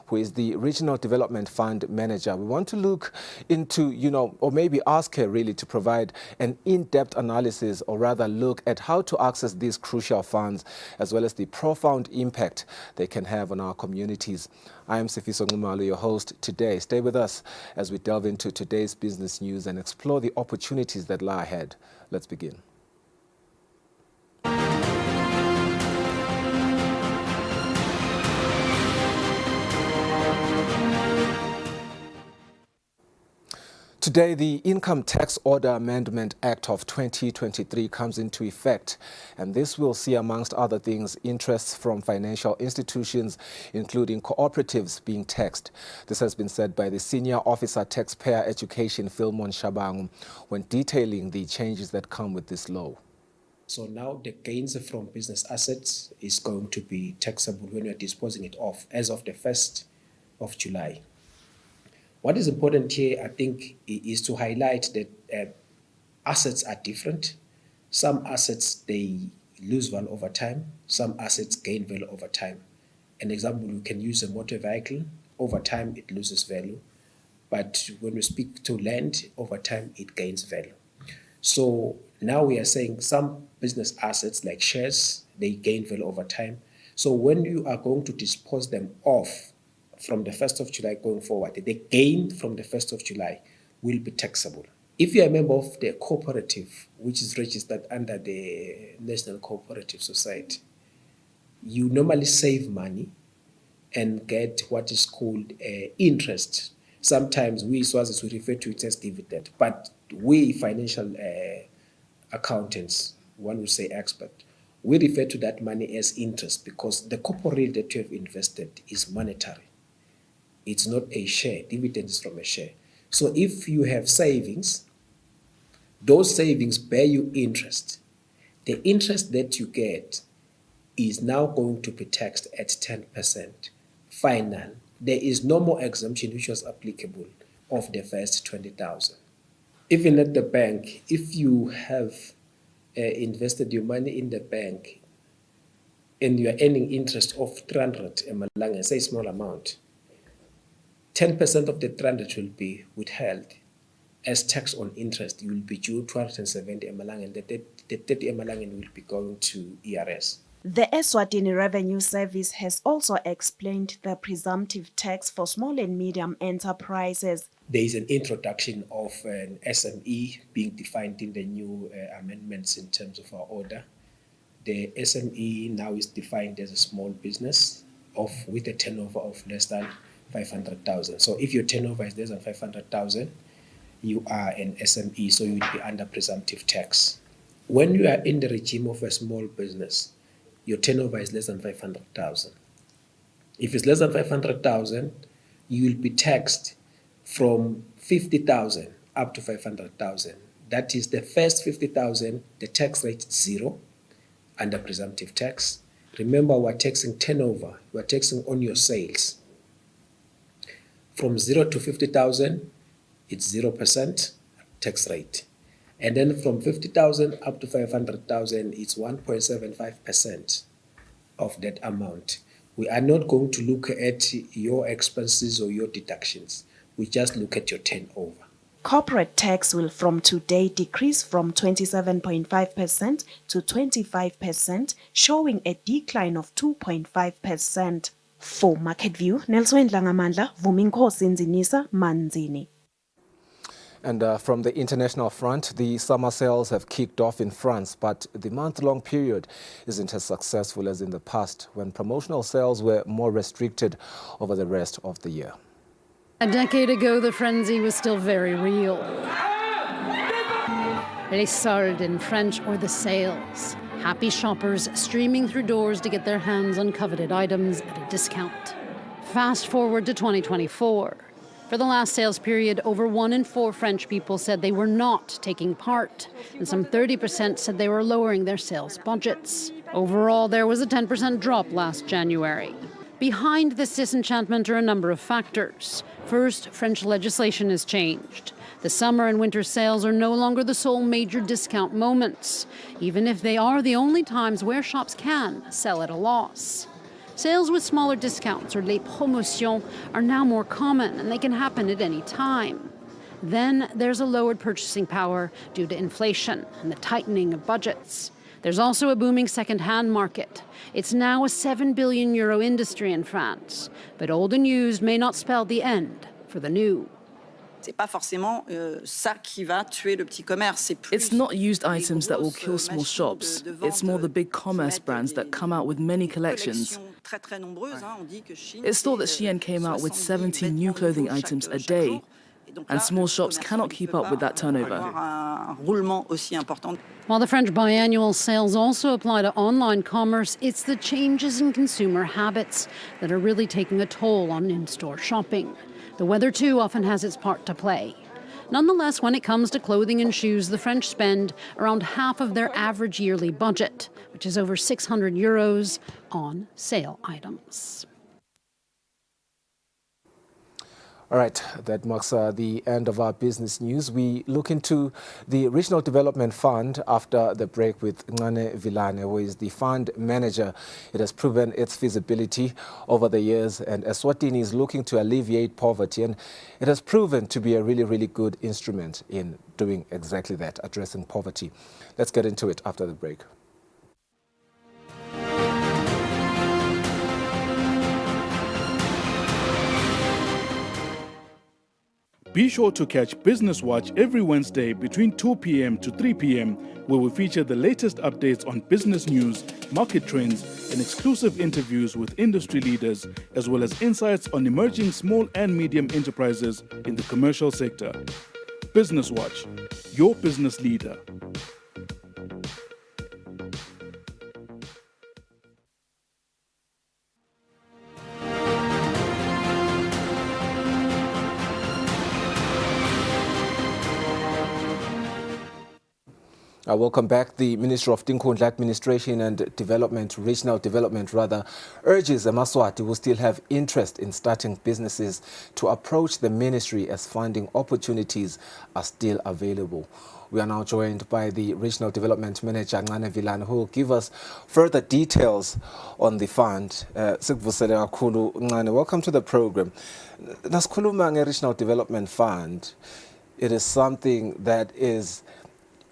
who is the Regional Development Fund Manager. We want to look into, or maybe ask her really to provide an in-depth analysis, or rather look at how to access these crucial funds, as well as the profound impact they can have on our communities. I am Sifiso Ngumalu, your host today. Stay with us as we delve into today's business news and explore the opportunities that lie ahead. Let's begin. Today, the Income Tax Order Amendment Act of 2023 comes into effect, and this will see, amongst other things, interests from financial institutions, including cooperatives, being taxed. This has been said by the Senior Officer Taxpayer Education, Philemon Shabangu, when detailing the changes that come with this law. So now the gains from business assets is going to be taxable when you're disposing it off as of the 1st of July. What is important here, I think, is to highlight that assets are different. Some assets, they lose value over time. Some assets gain value over time. An example, we can use a motor vehicle. Over time, it loses value. But when we speak to land, over time, it gains value. So now we are saying some business assets like shares, they gain value over time. So when you are going to dispose them off, from the 1st of July going forward, the gain from the 1st of July will be taxable. If you're a member of the cooperative, which is registered under the National Cooperative Society, you normally save money and get what is called interest. Sometimes we Swazis we refer to it as dividend, but we financial accountants, one would say expert, we refer to that money as interest because the corporate that you have invested is monetary. It's not a share. Dividend is from a share. So if you have savings, those savings bear you interest. The interest that you get is now going to be taxed at 10%. Final. There is no more exemption which was applicable of the first 20,000. Even at the bank, if you have invested your money in the bank and you are earning interest of 300 emalanga, say small amount, 10% of the 300 will be withheld as tax on interest. You will be due 270 emalanga, and the 30 emalanga will be going to ERS. The Eswatini Revenue Service has also explained the presumptive tax for small and medium enterprises. There is an introduction of an SME being defined in the new amendments in terms of our order. The SME now is defined as a small business with a turnover of less than 500,000. So if your turnover is less than 500,000, you are an SME, so you would be under presumptive tax. When you are in the regime of a small business, your turnover is less than 500,000. If it's less than 500,000, you will be taxed from 50,000 up to 500,000. That is the first 50,000, the tax rate is 0 under presumptive tax. Remember, we're taxing turnover, we're taxing on your sales. From 0 to 50,000, it's 0% tax rate. And then from 50,000 up to 500,000, it's 1.75% of that amount. We are not going to look at your expenses or your deductions. We just look at your turnover. Corporate tax will from today decrease from 27.5% to 25%, showing a decline of 2.5%. For Market View, Nelson Langamandla, Vuminkosi Nzinisa, Manzini. And from the international front, the summer sales have kicked off in France, but the month-long period isn't as successful as in the past, when promotional sales were more restricted over the rest of the year. A decade ago, the frenzy was still very real. Les soldes in French, or the sales. Happy shoppers streaming through doors to get their hands on coveted items at a discount. Fast forward to 2024. For the last sales period, over 1 in 4 French people said they were not taking part, and some 30% said they were lowering their sales budgets. Overall, there was a 10% drop last January. Behind this disenchantment are a number of factors. First, French legislation has changed. The summer and winter sales are no longer the sole major discount moments, even if they are the only times where shops can sell at a loss. Sales with smaller discounts, or les promotions, are now more common, and they can happen at any time. Then there's a lowered purchasing power due to inflation and the tightening of budgets. There's also a booming second-hand market. It's now a €7 billion industry in France, but old and used may not spell the end for the new. It's not used items that will kill small shops. It's more the big commerce brands that come out with many collections. It's thought that Shein came out with 70 new clothing items a day, and small shops cannot keep up with that turnover. While the French biannual sales also apply to online commerce, it's the changes in consumer habits that are really taking a toll on in-store shopping. The weather, too, often has its part to play. Nonetheless, when it comes to clothing and shoes, the French spend around half of their average yearly budget, which is over €600, on sale items. All right, that marks the end of our business news. We look into the Regional Development Fund after the break with Ngane Vilane, who is the fund manager. It has proven its feasibility over the years, and Eswatini is looking to alleviate poverty, and it has proven to be a really, really good instrument in doing exactly that, addressing poverty. Let's get into it after the break. Be sure to catch Business Watch every Wednesday between 2 p.m. to 3 p.m, where we feature the latest updates on business news, market trends, and exclusive interviews with industry leaders, as well as insights on emerging small and medium enterprises in the commercial sector. Business Watch, your business leader. Welcome back. The Minister of Tinkhundla Administration and Development, Regional Development rather, urges Eswatini who still have interest in starting businesses to approach the ministry as funding opportunities are still available. We are now joined by the Regional Development Manager, Ngane Vilane, who will give us further details on the fund. Ngane, welcome to the program. Nasikhuluma nge-Regional Development Fund. It is something that is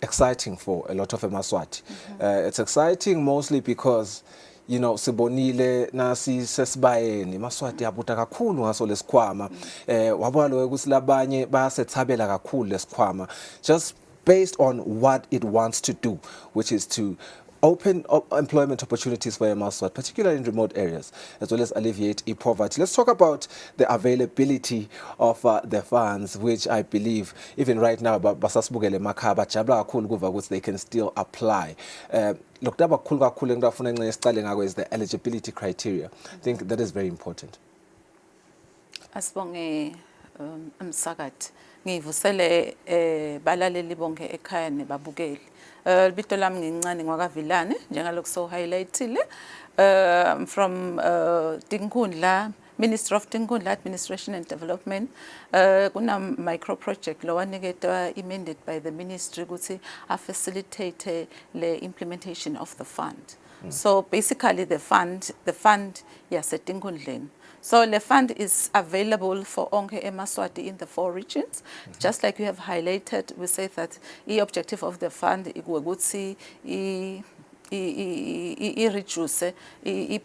exciting for a lot of Eswatini. It's exciting mostly because, you know, sibonile nasi sesibayeni Eswatini yabuta kakhulu ngaso lesikhwama wabona ukuthi labanye bayasetshabela kakhulu lesikhwama, just based on what it wants to do, which is to open employment opportunities for Eswatini, particularly in remote areas, as well as alleviate poverty. Let's talk about the availability of the funds, which I believe even right now basasibukele makhaba jabula kakhulu kuva ukuthi they can still apply. Lokudaba kakhulu kakhulu engifuna ingxenye esicale ngakho is the eligibility criteria. I think that is very important. Asibonge umsakathi ngivusele balaleli bonke ekhaya nebabukeli. Libito lami ngincane ngwakavilane njengalokho so highlightile from Tinkhundla, Minister of Tinkhundla Administration and Development. Kuna micro project lo waniketwa amended by the ministry ukuthi facilitate the implementation of the fund. So basically the fund yaseTinkhundleni. So the fund is available for onke Eswatini in the 4 regions. Just like you have highlighted, we say that the objective of the fund is to reduce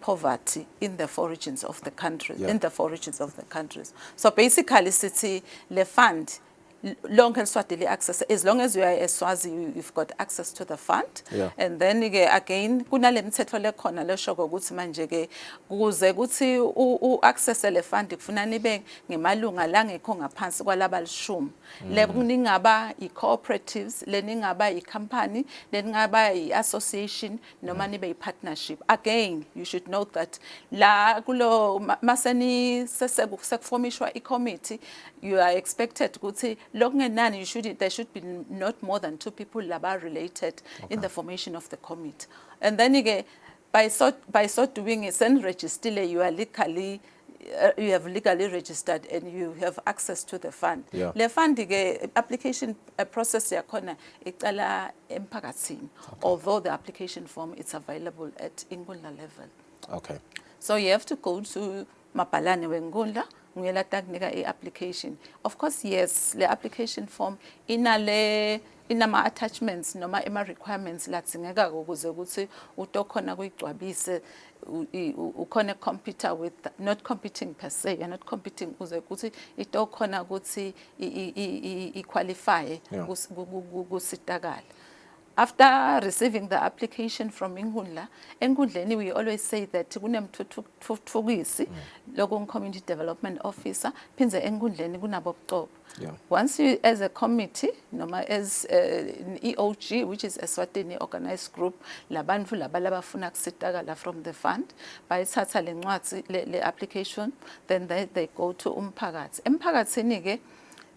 poverty in the 4 regions of the country. So basically, the fund long and Swatini access, as long as you are a Swazi, you've got access to the fund. And then again, kunale mthetho lekhona leshoko ukuthi manje ke kuze kuthi access le fund kufuna nibe ngemalunga la ngekho ngaphansi kwalaba lishumi. Le kuningaba i-cooperatives, le ningaba i-company, le ningaba i-association, noma nibe i-partnership. Again, you should note that la kulo maseni sekufomishwa i-committee, you are expected ukuthi there should be not more than 2 people laba related in the formation of the committee. And then again, by so doing it, then register you are legally you have legally registered and you have access to the fund. The fund application process yakhona iqala emphakathini, although the application form is available at Inkundla level. Okay. So you have to go to Mapalane Wengunda, nguyela takunika i-application. Of course, yes, the application form inama attachments noma requirements latsingeka ukuze ukuthi utokhona kuyigcwabise ukhona computer with not competing per se, you're not competing ukuze ukuthi itokhona ukuthi qualify kusitakala. After receiving the application from Enkundleni, we always say that kunemthuthukisi loku community development officer phinze Enkundleni kunabobuqobo. Once you, as a committee, noma as an EOG, which is Eswatini organized group, labantu labalabafuna kusitakala from the fund, bayithatha lencwadi le application, then they go to umphakathi. Emphakathini ke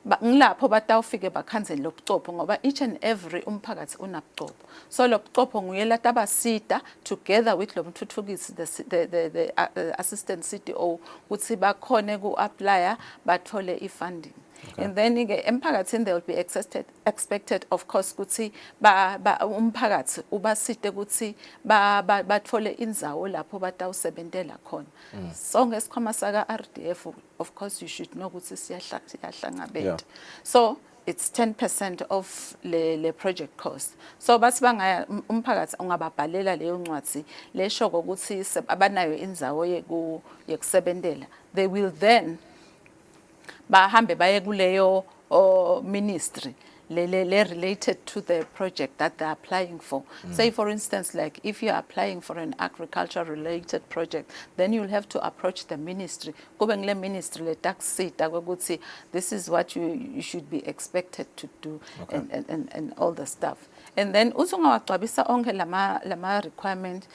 ngilapho batawufike bakhanzele lobucopho ngoba each and every umphakathi unabucopho. So lobucopho nguyela tabasita together with lo mthuthukisi the assistant CTO ukuthi bakhone ku-apply bathole i-funding. And then emphakathini they will be expected of course ukuthi umphakathi ubasite ukuthi bathole indzawo lapho batawusebentela khona. So ngesikhwama saka RDF of course you should know ukuthi siyahlangabeza. So it's 10% of the project cost. So basi bangaya umphakathi ungababhalela leyo ncwadi lesho ukuthi abanayo indzawo yekusebentela. They will then bahambe baye kuleyo ministry related to the project that they're applying for. Say for instance, like if you're applying for an agriculture related project, then you'll have to approach the ministry. Kube ministry le taxita ukuthi this is what you should be expected to do and all the stuff. And then usungawagcwabisa onke lama requirement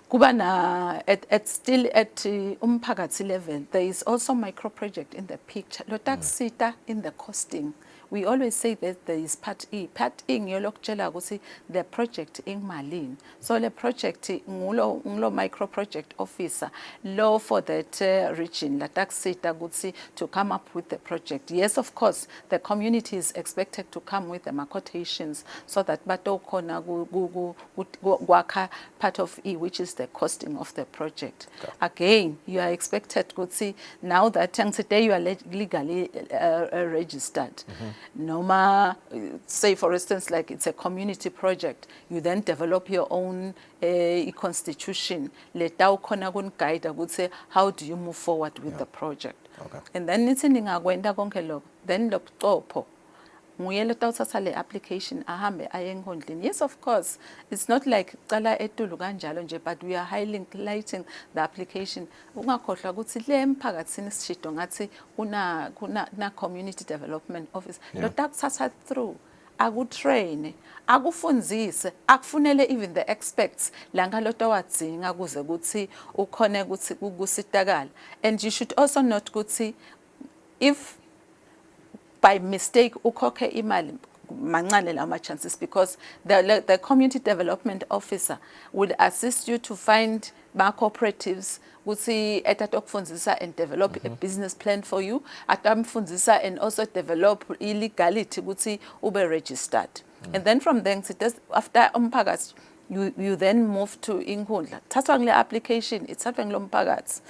kuba na still at umphakathi level. There is also micro project in the picture. Lo taxita in the costing. We always say that there is part E. Part E ngiyolokutshela ukuthi the project in malini. So the project ngulo micro project officer law for that region la taxita ukuthi to come up with the project. Yes, of course, the community is expected to come with the quotations so that batokhona kwakha part of E, which is the costing of the project. Again, you are expected ukuthi now that today you are legally registered. Noma, say for instance, like it's a community project, you then develop your own constitution. Letao khona kun guide would say, how do you move forward with the project? And then it's in ngagwenda konke lokho. Then lobucopho nguyele tawuthatha le application ahambe aye Enkundleni. Yes, of course, it's not like cala etulu kanjalo nje, but we are highlighting the application. Ungakhohlwa ukuthi le emphakathini sishido ngathi kuna community development office. Lo takuthatha through akutrain akufunzise akufunele even the experts langa lo tawadzinga kuze ukuthi ukhone ukuthi kusitakala. And you should also note ukuthi if by mistake ukhokhe imali mancane lama chances, because the community development officer will assist you to find cooperatives ukuthi etatokufundisa and develop a business plan for you, atamfundisa and also develop illegality ukuthi ube registered. And then from there after umphakathi you then move to Inkundla. Thathwa ngile application ithathwa ngilo mphakathi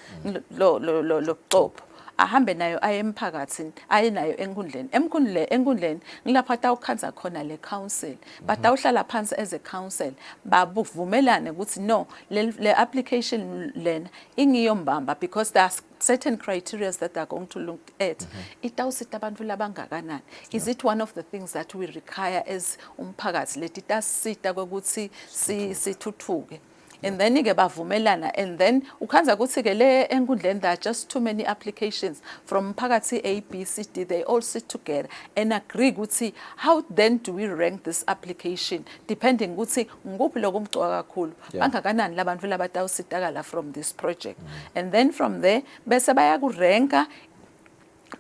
lo copho ahambe nayo aye emphakathini aye nayo Enkundleni. Enkundleni ngilapha tawukhanza khona le council, batawuhlala phansi as a council bavumelane ukuthi no le application lena ingiyombamba because there are certain criteria that they are going to look at. Itawusita abantu labangakanani. Is it one of the things that we require as umphakathi leti tasita ukuthi sithuthuke? And then bavumelana, and then ukhanza ukuthi ke le Enkundleni there are just too many applications from phakathi A, B, C, D. They all sit together and agree ukuthi how then do we rank this application depending ukuthi nguphi lokumgcoka kakhulu bangakanani labantu labatawusitakala from this project. And then from there bese bayakuranka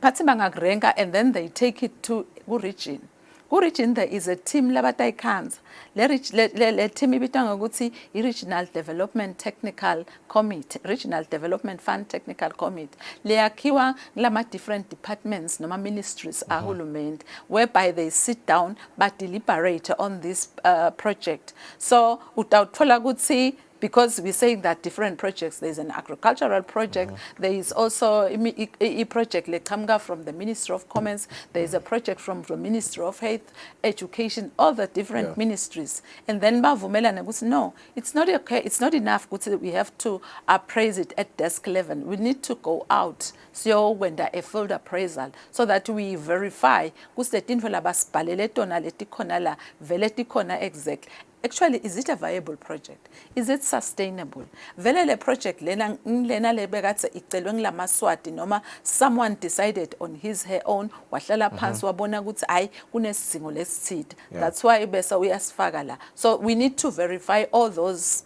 phathi bangakuranka, and then they take it to region. Ku-region there is a team labatayikhanza. Le team ibitwa ngokuthi i-Regional Development Technical Committee, Regional Development Fund Technical Committee. Leyakhiwa ngilama different departments noma ministries ahulumende, whereby they sit down but deliberate on this project. So utawuthola ukuthi because we're saying that different projects, there's an agricultural project, there is also a project like Kamga from the Ministry of Commerce, there is a project from the Ministry of Health, Education, all the different ministries. And then bavumelana ukuthi no, it's not okay, it's not enough ukuthi we have to appraise it at desk level. We need to go out, so when a field appraisal, so that we verify ukuthi tinto labasibhalele tona letikhona la vele tikhona exact. Actually, is it a viable project? Is it sustainable? Vele le project lena le begatse icelwe nglamaswati noma someone decided on his her own wahlala phansi wabona ukuthi hayi kunesidingo lesithide. That's why bese uyasifaka la. So we need to verify all those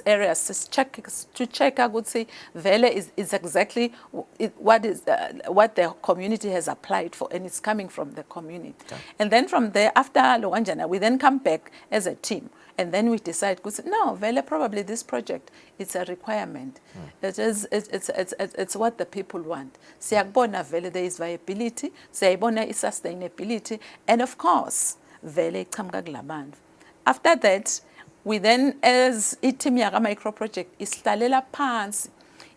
areas to check ukuthi vele is exactly what the community has applied for, and it's coming from the community. Okay. And then from there, after Lowanjana, we then come back as a team, and then we decide, no, vele probably this project, it's a requirement. It's what the people want. Siyakubona vele there is viability, siyabona is sustainability, and of course, vele iqhamuka kulabantu. After that, we then, as i-team yaka micro project, islalela phansi,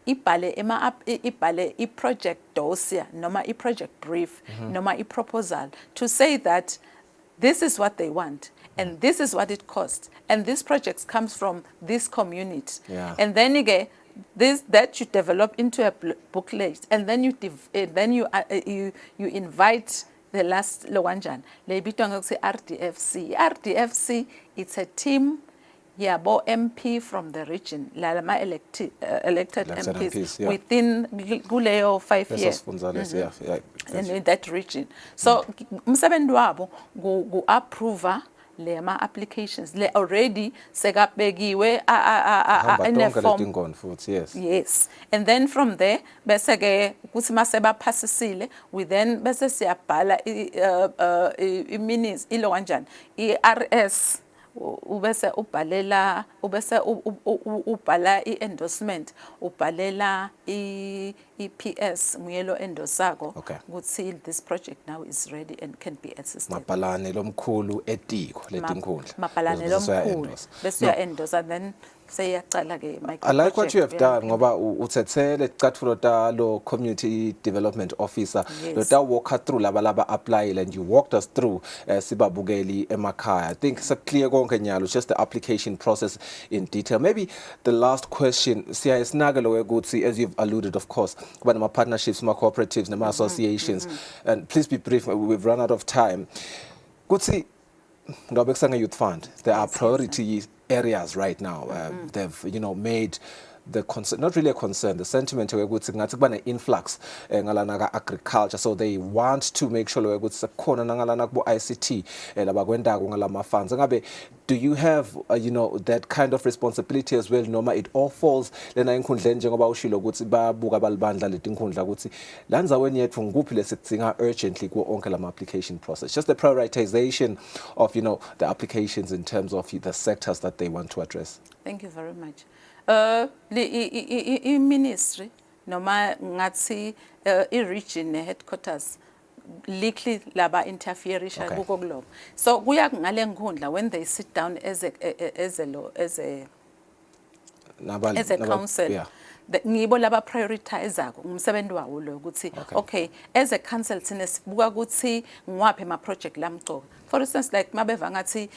ibhale i-project dossier, noma i-project brief, noma i-proposal, to say that this is what they want, and this is what it costs, and this project comes from this community. Yeah. And then again, that you develop into a booklet, and then you invite the last Lowanjan, RDFC. RDFC, it's a team. Yeah, bo MP from the region, lalama elected MPs within Guleo 5 years. And in that region. So, umsebenzi wabo go approve lema applications le already sekabekiwe in a form. Yes. And then from there, bese ke kuthi maseba passisile, we then bese siyabhala i Lowanjan, i-RS. Ubese ubhalela i-endorsement, ubhalela i-PS nguyelo endosako ukuthi this project now is ready and can be assisted. Mapalane lomkhulu etiko letinkundla. Mapalane lomkhulu bese uya-endorse, and then I like what you have done ngoba uthethele icathulo ta lo community development officer lo ta walk through laba apply, and you walked us through sibabukeli emakhaya. I think it's a clear konke nyalo, just the application process in detail. Maybe the last question, siyasinagelo ukuthi, as you've alluded, of course, about my partnerships, my cooperatives, my associations, and please be brief, we've run out of time. Kutsi Ngabekisanga Youth Fund, there are priority areas right now. They've made the concern, not really a concern, the sentiment ukuthi ngathi kuba ne-influx ngalana ka-agriculture, so they want to make sure ukuthi sekhona nangalana kubo ICT labakwendako ngalama funds. Ngabe, do you have that kind of responsibility as well, noma it all falls lena inkundleni njengoba ushilo ukuthi babuka balibandla letinkundla ukuthi la ndzaweni yethu nguphi lesikudinga urgently kuwo onke lama application process, just the prioritization of the applications in terms of the sectors that they want to address? Thank you very much. Ministry noma ngathi i-region headquarters likely laba interferisha kuko kulo. So kuya ngale nkundla when they sit down as a council, ngibo laba prioritize umsebenzi wawo lo ukuthi okay, as a council thina sibuka ukuthi ngwaphi ama project lamcoka. For instance, like mabeva ngathi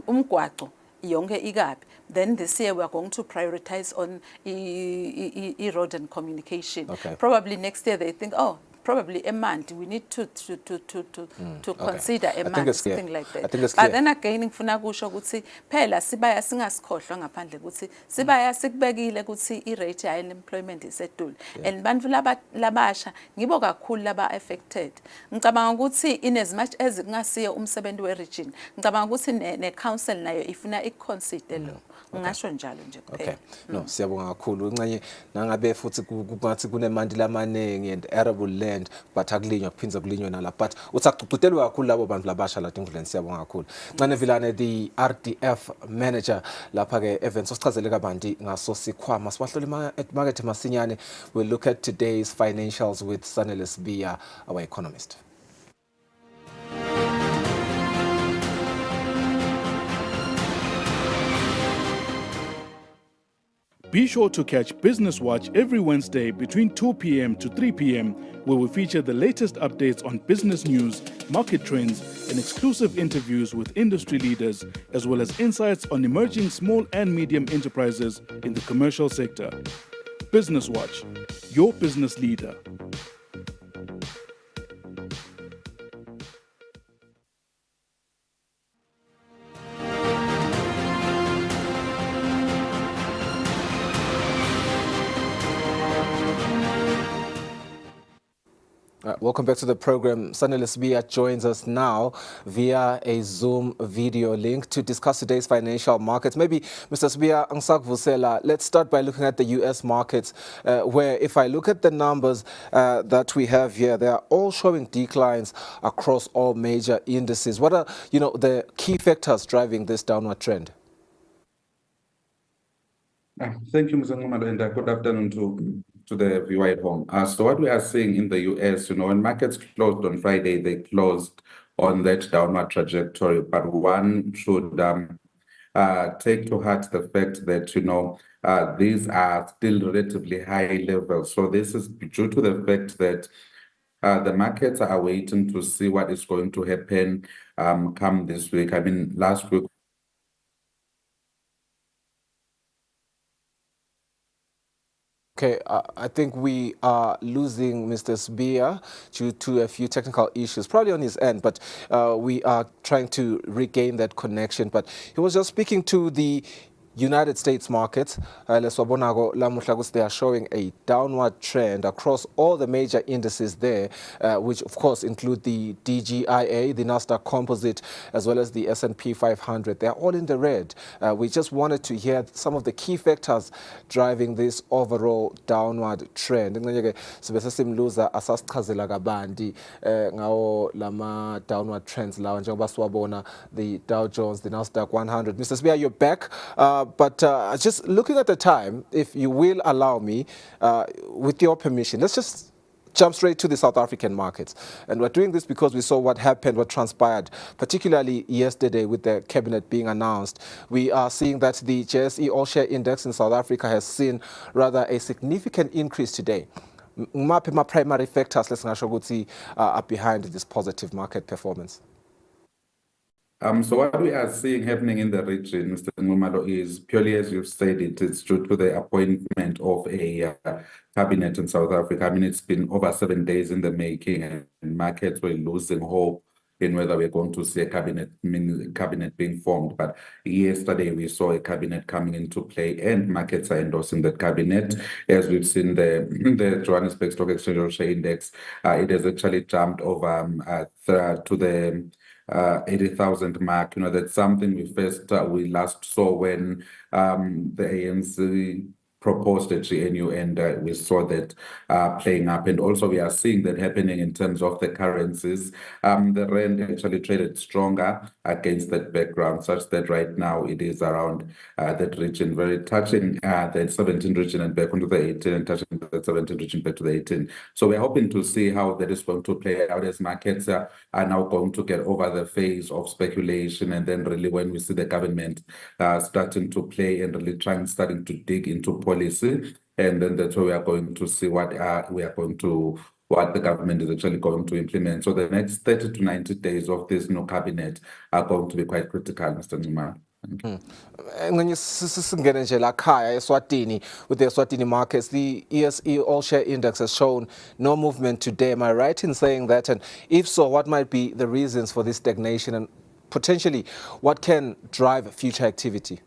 umgwaqo yonke ikabi, then this year we are going to prioritize on road and communication. Probably next year they think, oh, probably a month we need to consider a month, something like that. But then again ngifuna kusho ukuthi phela sibaya singasikhohlwa ngaphandle ukuthi sibaya sikubekile ukuthi i-rate ya unemployment isedule, and bantu labasha ngibo kakhulu laba affected. Ngicabanga ukuthi in as much as kungasiye umsebenzi we-region, ngicabanga ukuthi ne-council nayo ifuna i-consider lo. Ngasho njalo nje kuphela. No, siyabonga kakhulu. Incanye nangabe futhi kungathi kunemandi lamanengi and arable land, but akulinywa kuphinza kulinywa nala, but utsakucucelwa kakhulu labo bantu labasha la tinkundleni. Siyabonga kakhulu. Ncane Vilane, the RDF manager lapha ke events osichazele kabanti ngaso sikhwama sibahlole market masinyane. We'll look at today's financials with Sanele Sibiya, our economist. Be sure to catch Business Watch every Wednesday between 2 p.m. to 3 p.m., where we feature the latest updates on business news, market trends, and exclusive interviews with industry leaders, as well as insights on emerging small and medium enterprises in the commercial sector. Business Watch, your business leader. Welcome back to the program. Sanele Sibia joins us now via a Zoom video link to discuss today's financial markets. Maybe, Mr. Sibia Vusela, let's start by looking at the U.S. markets, where if I look at the numbers that we have here, they are all showing declines across all major indices. What are, the key factors driving this downward trend? Thank you, Mr. Ngumalo, and good afternoon to the viewer at home. So what we are seeing in the US, when markets closed on Friday, they closed on that downward trajectory, but one should take to heart the fact that, these are still relatively high levels. So this is due to the fact that the markets are waiting to see what is going to happen come this week. I mean, last week, Okay, I think we are losing Mr. Sibia due to a few technical issues, probably on his end, but we are trying to regain that connection. But he was just speaking to the United States markets. They are showing a downward trend across all the major indices there, which of course include the DGIA, the Nasdaq Composite, as well as the S&P 500. They're all in the red. We just wanted to hear some of the key factors driving this overall downward trend. Simluza asasichazela kabandi ngawo lama downward trends lawa njengoba siwabona, the Dow Jones, the Nasdaq 100. Mr. Sibia, you're back. But just looking at the time, if you will allow me, with your permission, let's just jump straight to the South African markets. And we're doing this because we saw what happened, what transpired, particularly yesterday with the cabinet being announced. We are seeing that the JSE All-Share Index in South Africa has seen rather a significant increase today. My primary factors, let's say, are behind this positive market performance. So what we are seeing happening in the region, Mr. Ngumalo, is purely, as you've said, it's due to the appointment of a cabinet in South Africa. I mean, it's been over 7 days in the making, and markets were losing hope in whether we're going to see a cabinet being formed. But yesterday we saw a cabinet coming into play, and markets are endorsing that cabinet. As we've seen the Johannesburg Stock Exchange All-Share Index, it has actually jumped over to the 80,000 mark. That's something we last saw when the ANC proposed a GNU, and we saw that playing up. And also we are seeing that happening in terms of the currencies. The rand actually traded stronger against that background, such that right now it is around that region, very touching the 17 region and back onto the 18, and touching the 17 region back to the 18. So we're hoping to see how that is going to play out, as markets are now going to get over the phase of speculation, and then really when we see the government starting to play and really starting to dig into policy, and then that's where we are going to see what the government is actually going to implement. So the next 30 to 90 days of this new cabinet are going to be quite critical, Mr. Nzimana. And when you singene nje la khaya Eswatini, with the Eswatini markets, the ESE All-Share Index has shown no movement today. Am I right in saying that? And if so, what might be the reasons for this stagnation, and potentially what can drive future activity?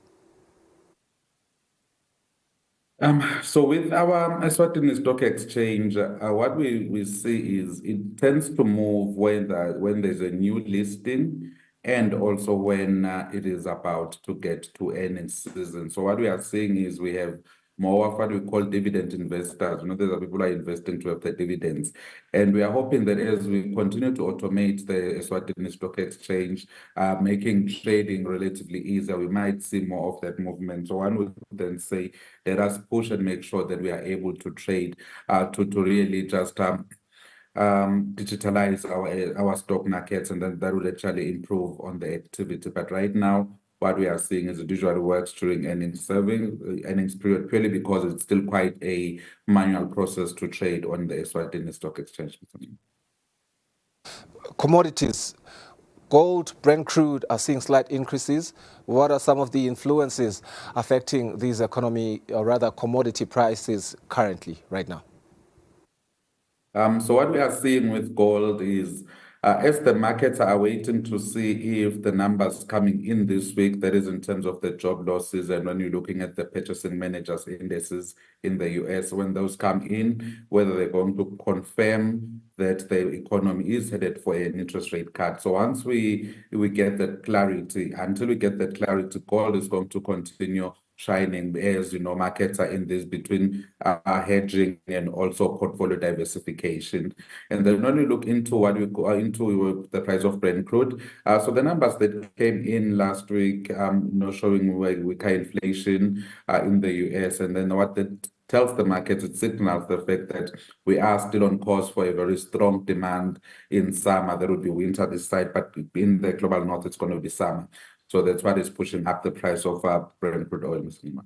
So with our Eswatini Stock Exchange, what we see is it tends to move when there's a new listing, and also when it is about to get to earnings season. So what we are seeing is we have more of what we call dividend investors. These are people who are investing to have the dividends. And we are hoping that as we continue to automate the Eswatini Stock Exchange, making trading relatively easier, we might see more of that movement. So one would then say, let us push and make sure that we are able to trade, to really just digitalize our stock markets, and then that would actually improve on the activity. But right now, what we are seeing is it usually works during earnings period, purely because it's still quite a manual process to trade on the Eswatini Stock Exchange. Commodities. Gold, Brent crude are seeing slight increases. What are some of the influences affecting these economy, or rather commodity prices currently, right now? So what we are seeing with gold is, as the markets are waiting to see if the numbers coming in this week, that is in terms of the job losses, and when you're looking at the purchasing managers indices in the US, when those come in, whether they're going to confirm that the economy is headed for an interest rate cut. So once we get that clarity, until we get that clarity, gold is going to continue shining, as you know, markets are in this between hedging and also portfolio diversification. And then when we look into what we go into the price of Brent crude, so the numbers that came in last week, showing weaker inflation in the US, and then what that tells the market, it signals the fact that we are still on course for a very strong demand in summer. There will be winter this side, but in the global north, it's going to be summer. So that's what is pushing up the price of Brent crude oil, Mr.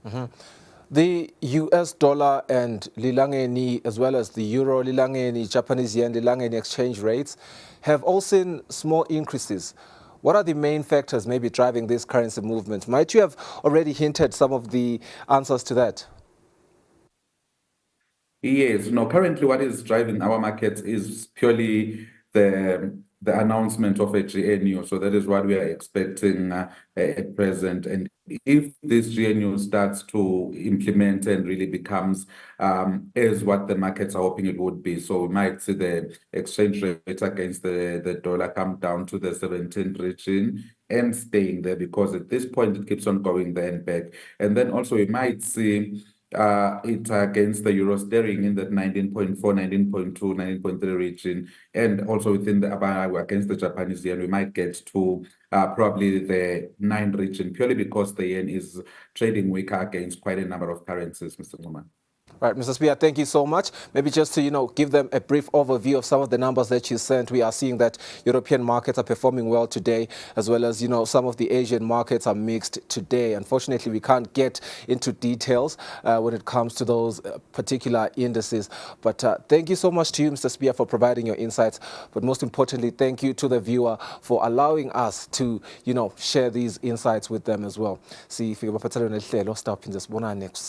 Nima. The US dollar and lilangeni, as well as the euro lilangeni, Japanese yen lilangeni exchange rates have all seen small increases. What are the main factors maybe driving this currency movement? Might you have already hinted some of the answers to that? Yes, currently what is driving our markets is purely the announcement of a GNU. So that is what we are expecting at present. And if this GNU starts to implement and really becomes as what the markets are hoping it would be, so we might see the exchange rate against the dollar come down to the 17 region and staying there, because at this point it keeps on going there and back. And then also we might see it against the euro sterling in that 19.4, 19.2, 19.3 region, and also within the against the Japanese yen, we might get to probably the 9 region, purely because the yen is trading weaker against quite a number of currencies, Mr. Numa. Right, Mr. Spear, thank you so much. Maybe just to, give them a brief overview of some of the numbers that you sent. We are seeing that European markets are performing well today, as well as, some of the Asian markets are mixed today. Unfortunately, we can't get into details when it comes to those particular indices. But thank you so much to you, Mr. Spear, for providing your insights. But most importantly, thank you to the viewer for allowing us to, share these insights with them as well. See, if you have a next